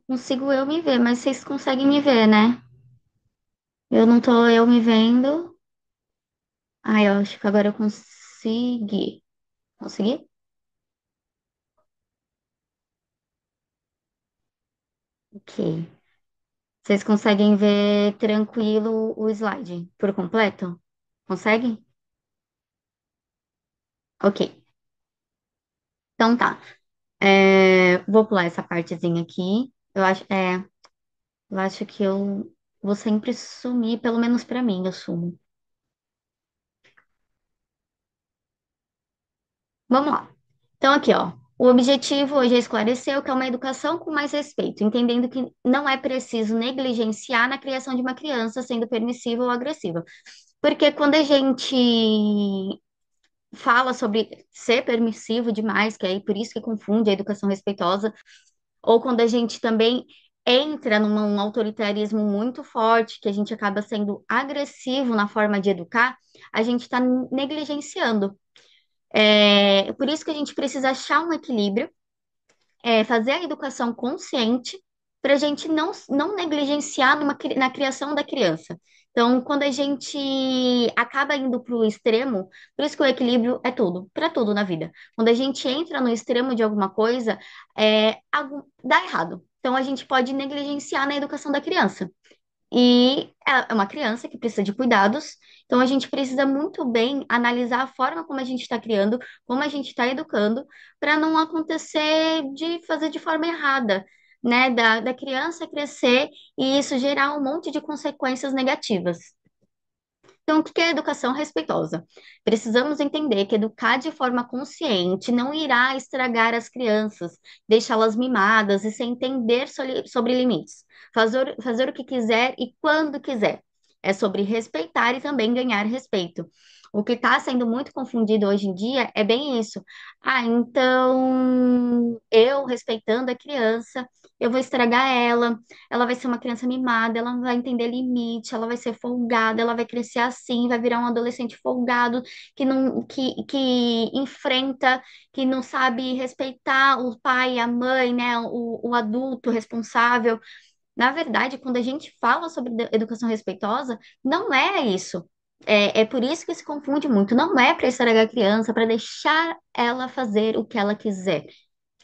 Consigo eu me ver, mas vocês conseguem me ver, né? Eu não tô eu me vendo. Ai, eu acho que agora eu consegui. Consegui? Ok. Vocês conseguem ver tranquilo o slide por completo? Conseguem? Ok. Então tá. Vou pular essa partezinha aqui. Eu acho que eu vou sempre sumir, pelo menos pra mim, eu sumo. Vamos lá. Então, aqui, ó. O objetivo hoje é esclarecer o que é uma educação com mais respeito, entendendo que não é preciso negligenciar na criação de uma criança, sendo permissiva ou agressiva. Porque quando a gente fala sobre ser permissivo demais, que é por isso que confunde a educação respeitosa, ou quando a gente também entra num autoritarismo muito forte, que a gente acaba sendo agressivo na forma de educar, a gente está negligenciando. Por isso que a gente precisa achar um equilíbrio, fazer a educação consciente para a gente não negligenciar na criação da criança. Então, quando a gente acaba indo para o extremo, por isso que o equilíbrio é tudo, para tudo na vida. Quando a gente entra no extremo de alguma coisa, dá errado. Então, a gente pode negligenciar na educação da criança. E é uma criança que precisa de cuidados, então a gente precisa muito bem analisar a forma como a gente está criando, como a gente está educando, para não acontecer de fazer de forma errada, né? Da criança crescer e isso gerar um monte de consequências negativas. Então, o que é educação respeitosa? Precisamos entender que educar de forma consciente não irá estragar as crianças, deixá-las mimadas e sem entender sobre limites. Fazer o que quiser e quando quiser. É sobre respeitar e também ganhar respeito. O que está sendo muito confundido hoje em dia é bem isso. Ah, então eu respeitando a criança, eu vou estragar ela vai ser uma criança mimada, ela não vai entender limite, ela vai ser folgada, ela vai crescer assim, vai virar um adolescente folgado que enfrenta, que não sabe respeitar o pai, a mãe, né, o adulto responsável. Na verdade, quando a gente fala sobre educação respeitosa, não é isso. É por isso que se confunde muito. Não é para estragar a criança, para deixar ela fazer o que ela quiser.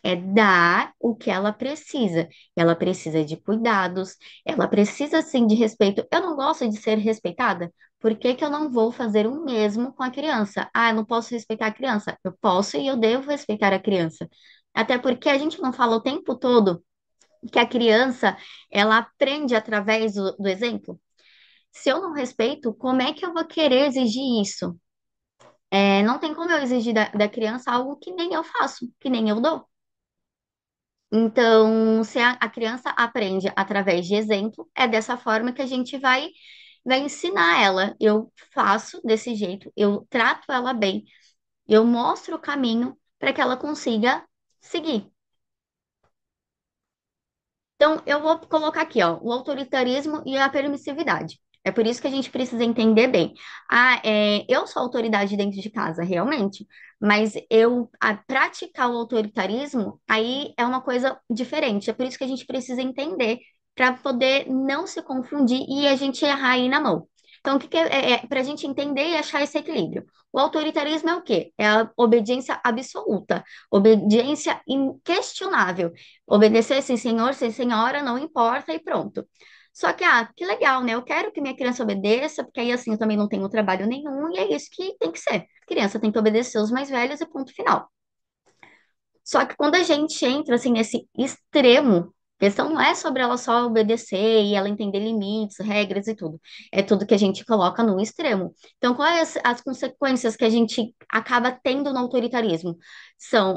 É dar o que ela precisa. Ela precisa de cuidados, ela precisa sim de respeito. Eu não gosto de ser respeitada. Por que que eu não vou fazer o mesmo com a criança? Ah, eu não posso respeitar a criança. Eu posso e eu devo respeitar a criança. Até porque a gente não fala o tempo todo que a criança ela aprende através do exemplo. Se eu não respeito, como é que eu vou querer exigir isso? Não tem como eu exigir da criança algo que nem eu faço, que nem eu dou. Então, se a criança aprende através de exemplo, é dessa forma que a gente vai ensinar ela. Eu faço desse jeito, eu trato ela bem, eu mostro o caminho para que ela consiga seguir. Então, eu vou colocar aqui, ó, o autoritarismo e a permissividade. É por isso que a gente precisa entender bem. Eu sou autoridade dentro de casa, realmente, mas praticar o autoritarismo, aí é uma coisa diferente. É por isso que a gente precisa entender para poder não se confundir e a gente errar aí na mão. Então, o que que para a gente entender e achar esse equilíbrio? O autoritarismo é o quê? É a obediência absoluta, obediência inquestionável. Obedecer sim, senhor, sim, senhora, não importa e pronto. Só que, que legal, né? Eu quero que minha criança obedeça, porque aí assim eu também não tenho trabalho nenhum, e é isso que tem que ser. Criança tem que obedecer os mais velhos e ponto final. Só que quando a gente entra assim nesse extremo, a questão não é sobre ela só obedecer e ela entender limites, regras e tudo. É tudo que a gente coloca no extremo. Então, quais as consequências que a gente acaba tendo no autoritarismo?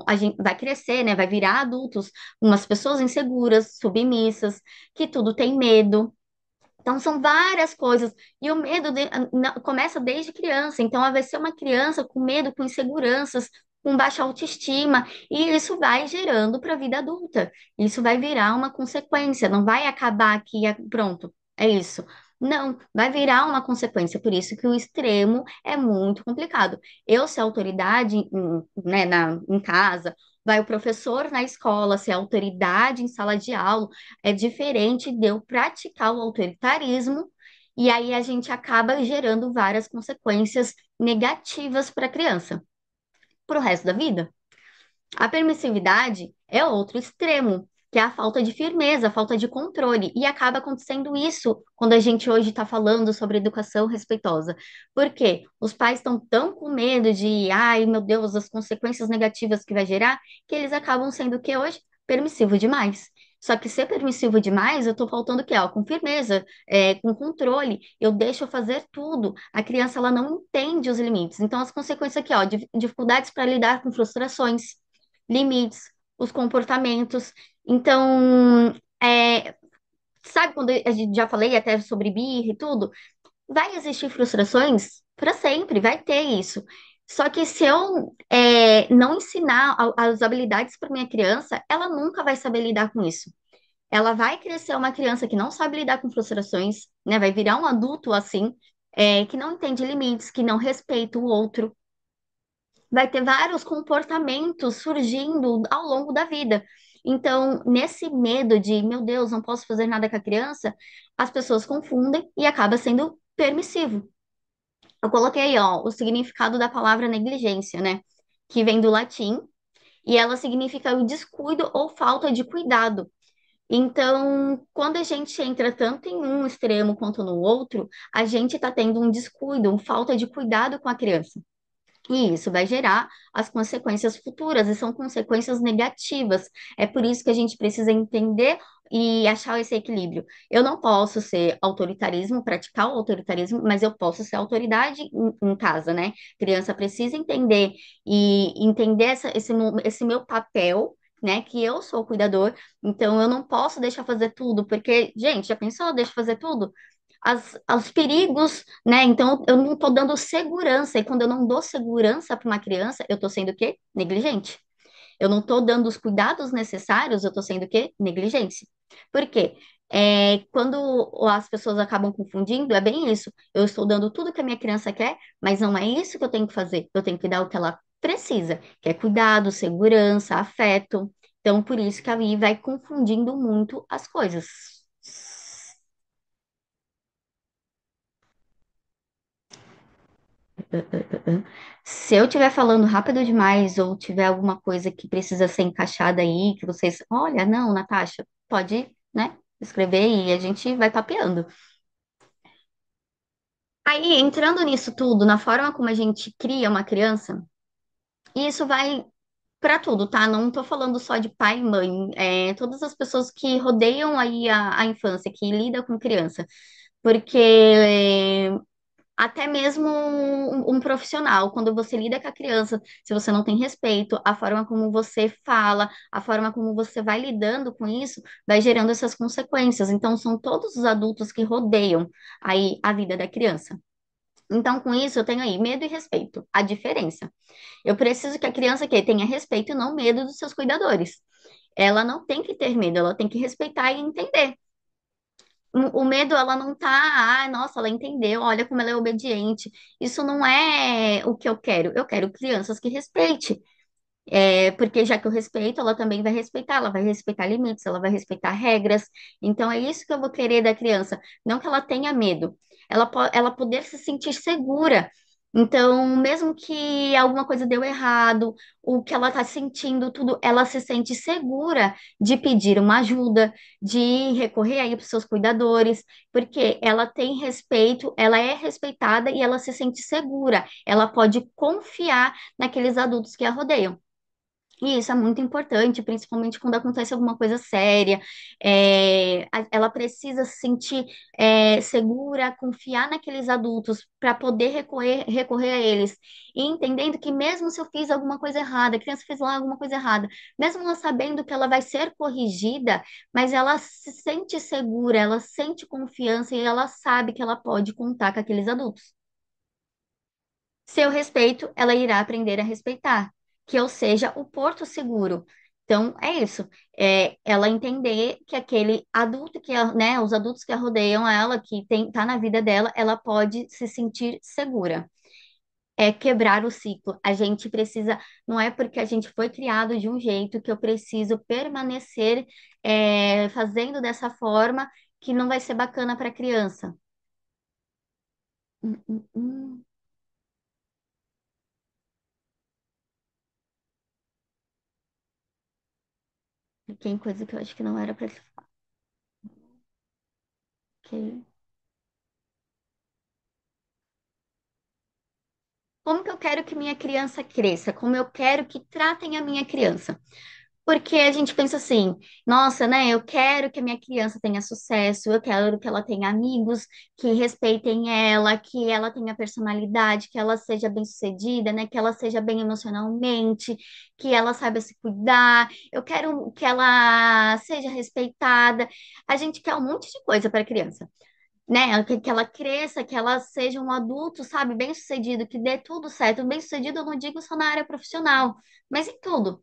A gente vai crescer, né? Vai virar adultos, umas pessoas inseguras, submissas, que tudo tem medo. Então, são várias coisas. E o medo começa desde criança. Então, ela vai ser uma criança com medo, com inseguranças, com baixa autoestima. E isso vai gerando para a vida adulta. Isso vai virar uma consequência. Não vai acabar aqui, pronto, é isso. Não, vai virar uma consequência. Por isso que o extremo é muito complicado. Eu ser autoridade, né, em casa Vai o professor na escola, ser autoridade em sala de aula, é diferente de eu praticar o autoritarismo, e aí a gente acaba gerando várias consequências negativas para a criança, para o resto da vida. A permissividade é outro extremo, que é a falta de firmeza, a falta de controle, e acaba acontecendo isso quando a gente hoje está falando sobre educação respeitosa. Por quê? Os pais estão tão com medo de, ai meu Deus, as consequências negativas que vai gerar, que eles acabam sendo o que hoje? Permissivo demais. Só que ser permissivo demais, eu estou faltando o quê? Ó, com firmeza, com controle, eu deixo eu fazer tudo. A criança, ela não entende os limites. Então, as consequências aqui, ó, dificuldades para lidar com frustrações, limites, os comportamentos. Então, sabe quando a gente já falei até sobre birra e tudo? Vai existir frustrações para sempre, vai ter isso. Só que se eu não ensinar as habilidades para minha criança, ela nunca vai saber lidar com isso. Ela vai crescer uma criança que não sabe lidar com frustrações, né? Vai virar um adulto assim, que não entende limites, que não respeita o outro, vai ter vários comportamentos surgindo ao longo da vida. Então, nesse medo de, meu Deus, não posso fazer nada com a criança, as pessoas confundem e acaba sendo permissivo. Eu coloquei, ó, o significado da palavra negligência, né? Que vem do latim, e ela significa o descuido ou falta de cuidado. Então, quando a gente entra tanto em um extremo quanto no outro, a gente está tendo um descuido, uma falta de cuidado com a criança. E isso vai gerar as consequências futuras, e são consequências negativas. É por isso que a gente precisa entender e achar esse equilíbrio. Eu não posso ser autoritarismo, praticar o autoritarismo, mas eu posso ser autoridade em casa, né? Criança precisa entender e entender esse meu papel. Né, que eu sou o cuidador, então eu não posso deixar fazer tudo, porque, gente, já pensou, deixa fazer tudo? Os perigos, né? Então, eu não estou dando segurança. E quando eu não dou segurança para uma criança, eu estou sendo o quê? Negligente. Eu não estou dando os cuidados necessários, eu estou sendo o quê? Negligência. Por quê? Quando as pessoas acabam confundindo, é bem isso. Eu estou dando tudo que a minha criança quer, mas não é isso que eu tenho que fazer. Eu tenho que dar o que ela precisa, que é cuidado, segurança, afeto. Então, por isso que aí vai confundindo muito as coisas. Se eu estiver falando rápido demais ou tiver alguma coisa que precisa ser encaixada aí, que vocês, olha, não, Natasha, pode, né, escrever e a gente vai papeando. Aí, entrando nisso tudo, na forma como a gente cria uma criança, e isso vai para tudo, tá? Não tô falando só de pai e mãe, todas as pessoas que rodeiam aí a infância, que lidam com criança. Porque até mesmo um profissional, quando você lida com a criança, se você não tem respeito, a forma como você fala, a forma como você vai lidando com isso, vai gerando essas consequências. Então, são todos os adultos que rodeiam aí a vida da criança. Então, com isso, eu tenho aí medo e respeito, a diferença. Eu preciso que a criança que tenha respeito e não medo dos seus cuidadores. Ela não tem que ter medo, ela tem que respeitar e entender. O medo, ela não tá, nossa, ela entendeu, olha como ela é obediente. Isso não é o que eu quero. Eu quero crianças que respeitem. Porque já que eu respeito, ela também vai respeitar, ela vai respeitar limites, ela vai respeitar regras. Então é isso que eu vou querer da criança, não que ela tenha medo, ela poder se sentir segura. Então, mesmo que alguma coisa deu errado, o que ela está sentindo, tudo, ela se sente segura de pedir uma ajuda, de recorrer aí para os seus cuidadores, porque ela tem respeito, ela é respeitada e ela se sente segura. Ela pode confiar naqueles adultos que a rodeiam. E isso é muito importante, principalmente quando acontece alguma coisa séria. Ela precisa se sentir segura, confiar naqueles adultos para poder recorrer a eles. E entendendo que mesmo se eu fiz alguma coisa errada, a criança fez lá alguma coisa errada, mesmo ela sabendo que ela vai ser corrigida, mas ela se sente segura, ela sente confiança e ela sabe que ela pode contar com aqueles adultos. Se eu respeito, ela irá aprender a respeitar, que eu seja o porto seguro. Então, é isso. Ela entender que aquele adulto né, os adultos que a rodeiam ela, que tá na vida dela, ela pode se sentir segura. é quebrar o ciclo. A gente precisa, não é porque a gente foi criado de um jeito que eu preciso permanecer fazendo dessa forma que não vai ser bacana para a criança. Hum, hum, hum. Tem coisa que eu acho que não era para ser. Ok. Como que eu quero que minha criança cresça? Como eu quero que tratem a minha criança? Porque a gente pensa assim, nossa, né? Eu quero que a minha criança tenha sucesso, eu quero que ela tenha amigos que respeitem ela, que ela tenha personalidade, que ela seja bem-sucedida, né? Que ela seja bem emocionalmente, que ela saiba se cuidar. Eu quero que ela seja respeitada. A gente quer um monte de coisa para a criança, né? Que ela cresça, que ela seja um adulto, sabe, bem-sucedido, que dê tudo certo. Bem-sucedido eu não digo só na área profissional, mas em tudo.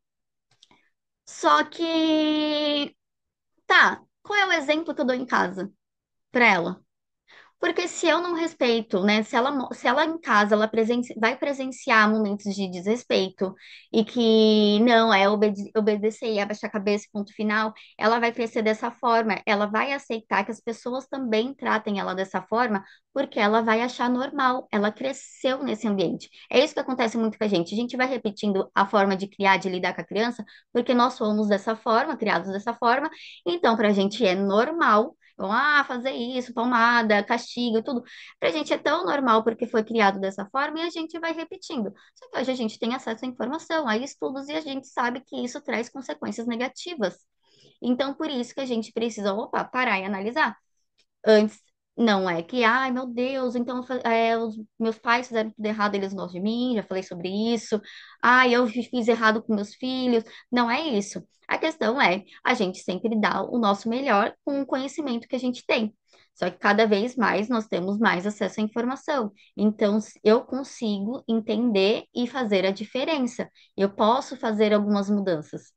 Só que, tá, qual é o exemplo que eu dou em casa para ela? Porque se eu não respeito, né? Se ela em casa vai presenciar momentos de desrespeito e que não é obedecer e abaixar a cabeça, ponto final, ela vai crescer dessa forma. Ela vai aceitar que as pessoas também tratem ela dessa forma, porque ela vai achar normal. Ela cresceu nesse ambiente. É isso que acontece muito com a gente. A gente vai repetindo a forma de criar, de lidar com a criança, porque nós fomos dessa forma, criados dessa forma. Então, para a gente é normal fazer isso, palmada, castigo, tudo. Pra gente é tão normal porque foi criado dessa forma e a gente vai repetindo. Só que hoje a gente tem acesso à informação, a estudos e a gente sabe que isso traz consequências negativas. Então, por isso que a gente precisa, parar e analisar. Antes, não é que, ai meu Deus, então os meus pais fizeram tudo errado, eles gostam de mim, já falei sobre isso. Ai, eu fiz errado com meus filhos. Não é isso. A questão é a gente sempre dá o nosso melhor com o conhecimento que a gente tem. Só que cada vez mais nós temos mais acesso à informação. Então, eu consigo entender e fazer a diferença. Eu posso fazer algumas mudanças.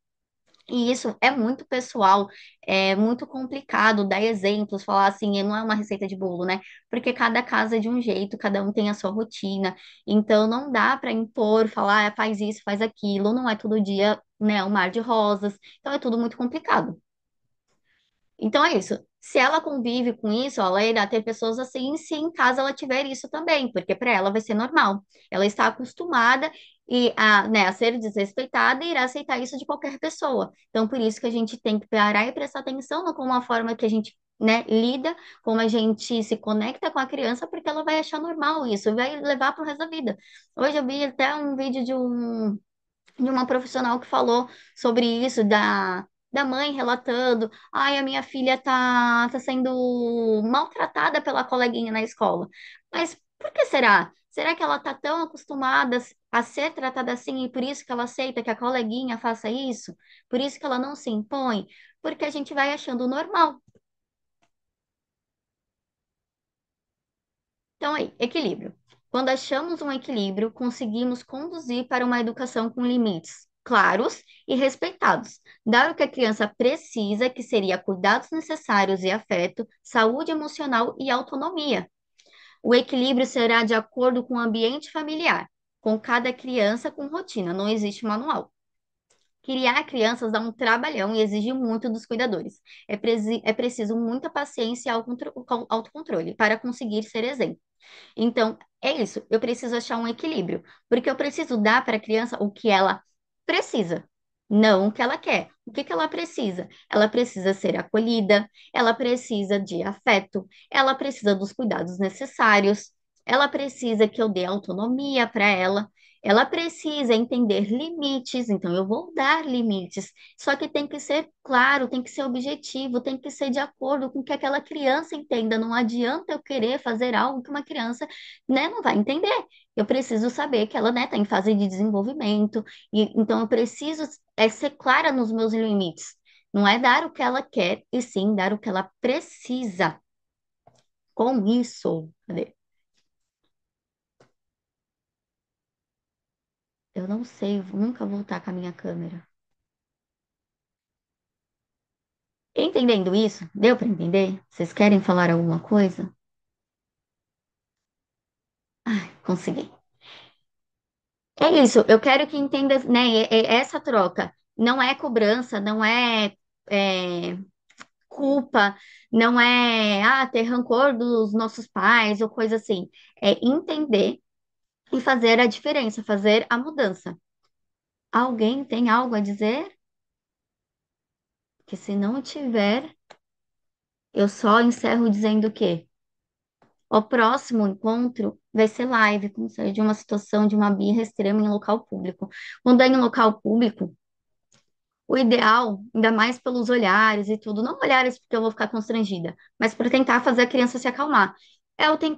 E isso é muito pessoal, é muito complicado dar exemplos, falar assim, não é uma receita de bolo, né? Porque cada casa é de um jeito, cada um tem a sua rotina, então não dá para impor, falar, "Ah, faz isso, faz aquilo, não é todo dia, né, um mar de rosas, então é tudo muito complicado. Então é isso. Se ela convive com isso, ela irá ter pessoas assim, se em casa ela tiver isso também, porque para ela vai ser normal. Ela está acostumada a ser desrespeitada e irá aceitar isso de qualquer pessoa. Então, por isso que a gente tem que parar e prestar atenção no como a forma que a gente, né, lida, como a gente se conecta com a criança, porque ela vai achar normal isso, e vai levar para o resto da vida. Hoje eu vi até um vídeo de uma profissional que falou sobre isso, da mãe relatando, ai, a minha filha tá sendo maltratada pela coleguinha na escola. Mas por que será? Será que ela tá tão acostumada a ser tratada assim e por isso que ela aceita que a coleguinha faça isso? Por isso que ela não se impõe? Porque a gente vai achando normal. Então, aí, equilíbrio. Quando achamos um equilíbrio, conseguimos conduzir para uma educação com limites claros e respeitados. Dar o que a criança precisa, que seria cuidados necessários e afeto, saúde emocional e autonomia. O equilíbrio será de acordo com o ambiente familiar, com cada criança com rotina, não existe manual. Criar crianças dá um trabalhão e exige muito dos cuidadores. É preciso muita paciência e autocontrole para conseguir ser exemplo. Então, é isso. Eu preciso achar um equilíbrio, porque eu preciso dar para a criança o que ela precisa, não o que ela quer. O que que ela precisa? Ela precisa ser acolhida, ela precisa de afeto, ela precisa dos cuidados necessários, ela precisa que eu dê autonomia para ela. Ela precisa entender limites, então eu vou dar limites. Só que tem que ser claro, tem que ser objetivo, tem que ser de acordo com o que aquela criança entenda. Não adianta eu querer fazer algo que uma criança, né, não vai entender. Eu preciso saber que ela, né, está em fase de desenvolvimento, e então eu preciso ser clara nos meus limites. Não é dar o que ela quer, e sim dar o que ela precisa. Com isso, cadê? Eu não sei, nunca voltar com a minha câmera. Entendendo isso? Deu para entender? Vocês querem falar alguma coisa? Ai, consegui. É isso, eu quero que entenda, né, essa troca. Não é cobrança, não é culpa, não é ter rancor dos nossos pais ou coisa assim. É entender e fazer a diferença, fazer a mudança. Alguém tem algo a dizer? Que se não tiver, eu só encerro dizendo que o próximo encontro vai ser live, como seja de uma situação de uma birra extrema em local público. Quando é em local público, o ideal, ainda mais pelos olhares e tudo, não olhares porque eu vou ficar constrangida, mas para tentar fazer a criança se acalmar, é eu tentar